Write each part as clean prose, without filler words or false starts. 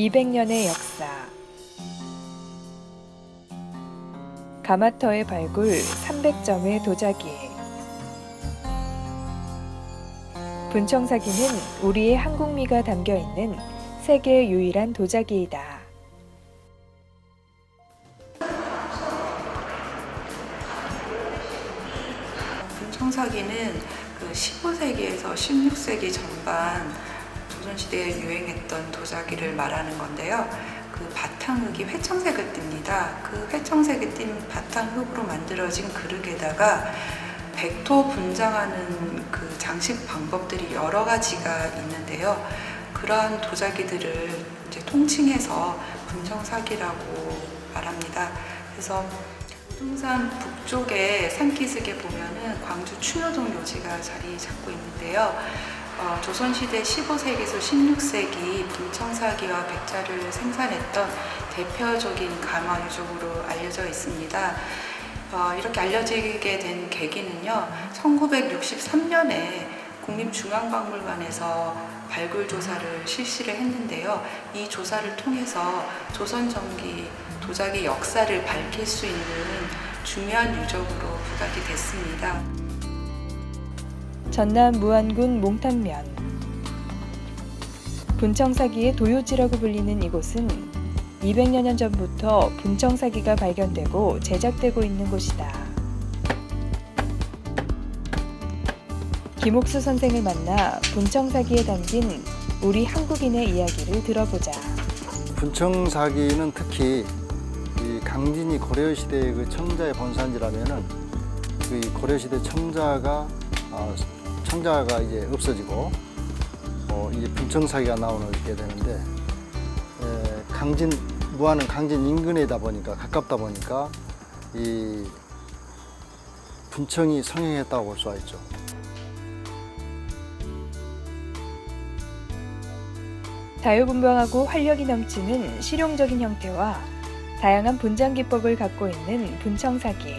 200년의 역사. 가마터의 발굴 300점의 도자기. 분청사기는 우리의 한국미가 담겨있는 세계 유일한 도자기이다. 분청사기는 그 15세기에서 16세기 전반 조선시대에 유행했던 도자기를 말하는 건데요. 그 바탕흙이 회청색을 띱니다. 그 회청색이 띈 바탕흙으로 만들어진 그릇에다가 백토 분장하는 그 장식 방법들이 여러 가지가 있는데요. 그러한 도자기들을 이제 통칭해서 분청사기라고 말합니다. 그래서 뚱산 북쪽에 산기슭에 보면은 광주 충효동 묘지가 자리 잡고 있는데요. 조선시대 15세기에서 16세기 분청사기와 백자를 생산했던 대표적인 가마 유적으로 알려져 있습니다. 이렇게 알려지게 된 계기는요, 1963년에 국립중앙박물관에서 발굴 조사를 실시를 했는데요. 이 조사를 통해서 조선 전기 도자기 역사를 밝힐 수 있는 중요한 유적으로 부각이 됐습니다. 전남 무안군 몽탄면. 분청사기의 도요지라고 불리는 이곳은 200여 년 전부터 분청사기가 발견되고 제작되고 있는 곳이다. 김옥수 선생을 만나 분청사기에 담긴 우리 한국인의 이야기를 들어보자. 분청사기는 특히 이 강진이 고려시대의 그 청자의 본산지라면은 그 고려시대 청자가 이제 없어지고 이제 분청사기가 나오게 되는데, 무안은 강진 인근이다 보니까, 가깝다 보니까 이 분청이 성행했다고 볼 수가 있죠. 자유분방하고 활력이 넘치는 실용적인 형태와 다양한 분장 기법을 갖고 있는 분청사기.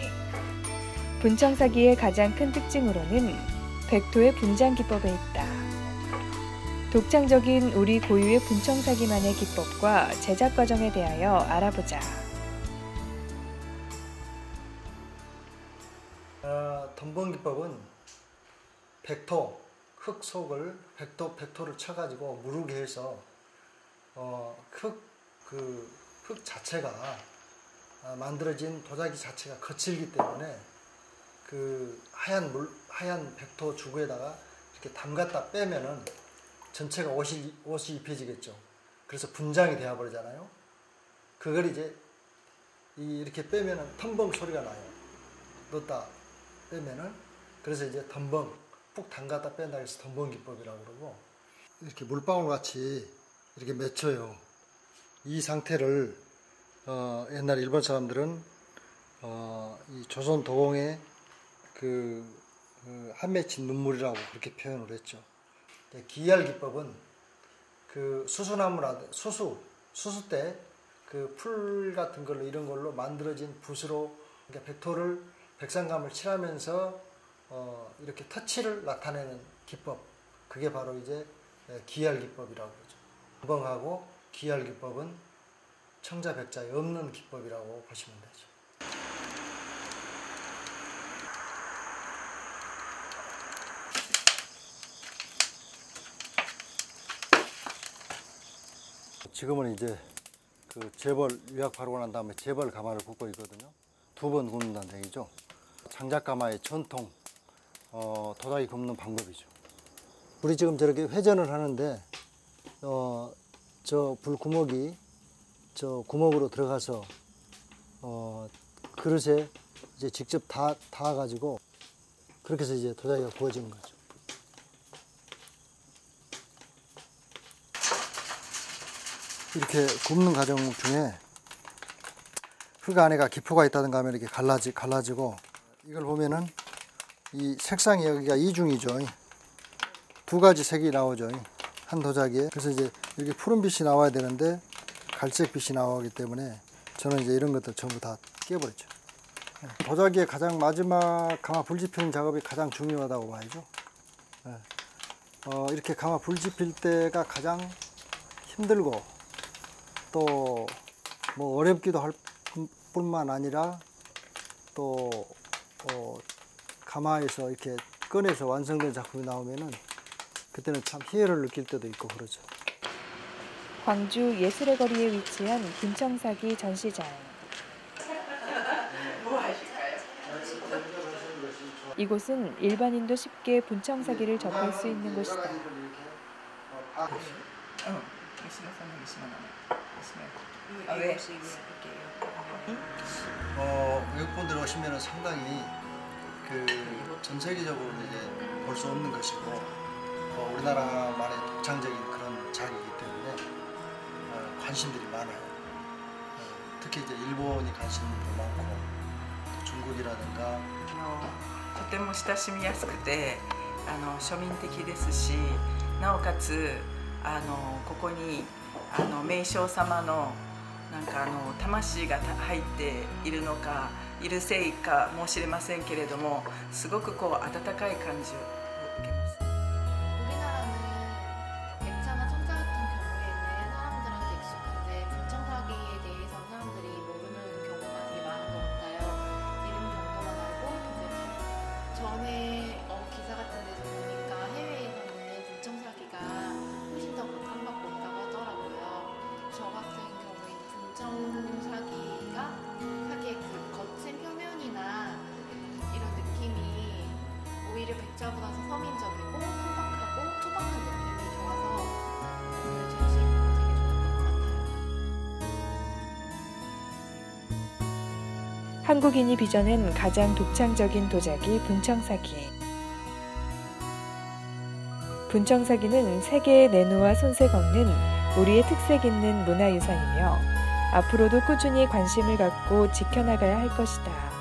분청사기의 가장 큰 특징으로는 백토의 분장 기법에 있다. 독창적인 우리 고유의 분청사기만의 기법과 제작 과정에 대하여 알아보자. 덤벙 기법은 백토, 흙 속을 백토를 쳐가지고 무르게 해서 흙 자체가 만들어진 도자기 자체가 거칠기 때문에 그 하얀 백토 주구에다가 이렇게 담갔다 빼면은 전체가 옷이 입혀지겠죠. 그래서 분장이 되어 버리잖아요. 그걸 이제 이렇게 빼면은 덤벙 소리가 나요. 넣었다 빼면은. 그래서 이제 덤벙, 푹 담갔다 뺀다 해서 덤벙 기법이라고 그러고, 이렇게 물방울 같이 이렇게 맺혀요. 이 상태를 옛날 일본 사람들은 이 조선 도공의 한 맺힌 눈물이라고 그렇게 표현을 했죠. 기얄 기법은 그 수수 때 그 풀 같은 걸로, 이런 걸로 만들어진 붓으로 그러니까 백토를 백상감을 칠하면서 이렇게 터치를 나타내는 기법, 그게 바로 이제 기얄 기법이라고 그러죠. 덤벙하고 기얄 기법은 청자 백자에 없는 기법이라고 보시면 되죠. 지금은 이제 그 재벌 유약 바르고 난 다음에 재벌 가마를 굽고 있거든요. 2번 굽는다는 얘기죠. 장작가마의 전통 도자기 굽는 방법이죠. 우리 지금 저렇게 회전을 하는데 저 불구멍이 저 구멍으로 들어가서 그릇에 이제 직접 닿아가지고 그렇게 해서 이제 도자기가 구워지는 거죠. 이렇게 굽는 과정 중에 흙 안에가 기포가 있다든가 하면 이렇게 갈라지고, 이걸 보면은 이 색상이 여기가 이중이죠. 2가지 색이 나오죠, 한 도자기에. 그래서 이제 이렇게 푸른빛이 나와야 되는데 갈색빛이 나오기 때문에 저는 이제 이런 것들 전부 다 깨버렸죠. 도자기의 가장 마지막 가마 불 지피는 작업이 가장 중요하다고 봐야죠. 이렇게 가마 불 지필 때가 가장 힘들고 또 뭐 어렵기도 할 뿐만 아니라 또 가마에서 이렇게 꺼내서 완성된 작품이 나오면은 그때는 참 희열을 느낄 때도 있고 그러죠. 광주 예술의 거리에 위치한 분청사기 전시장. 이곳은 일반인도 쉽게 분청사기를 접할 수 있는 곳이다. 외국분들 오시면 상당히 전 세계적으로 이제 볼 수 없는 것이고 우리나라만의 독창적인 그런 작이기 때문에 관심들이 많아요. 특히 이제 일본이 관심도 많고 또 중국이라든가 とても親しみやすくて庶民的ですし、なおかつここに名将様のなんか魂が入っているのかいるせいかもしれませんけれども、すごくこう温かい感じを受けます。 우리나라는 백자나 천자 같은 경우에는 사람들한테 익숙한데 분청사기에 대해서 사람들이 모르는 경우가 되게 많은 것 같아요. 이름 정도만 알고 전에 기사 같은 데서 보니까 해외에서는 분청사기가 훨씬 더 각광받고 있다고 하더라고요. 저 같은 경우에 분청사기가 사기의 그 거친 표면이나 이런 느낌이 오히려 백자보다 서민적이고 소박하고 투박한 느낌이 좋아서 오늘 전시 되게 좋았던 것 같아요. 한국인이 빚어낸 가장 독창적인 도자기 분청사기. 분청사기는 세계의 내노와 손색 없는 우리의 특색 있는 문화유산이며 앞으로도 꾸준히 관심을 갖고 지켜나가야 할 것이다.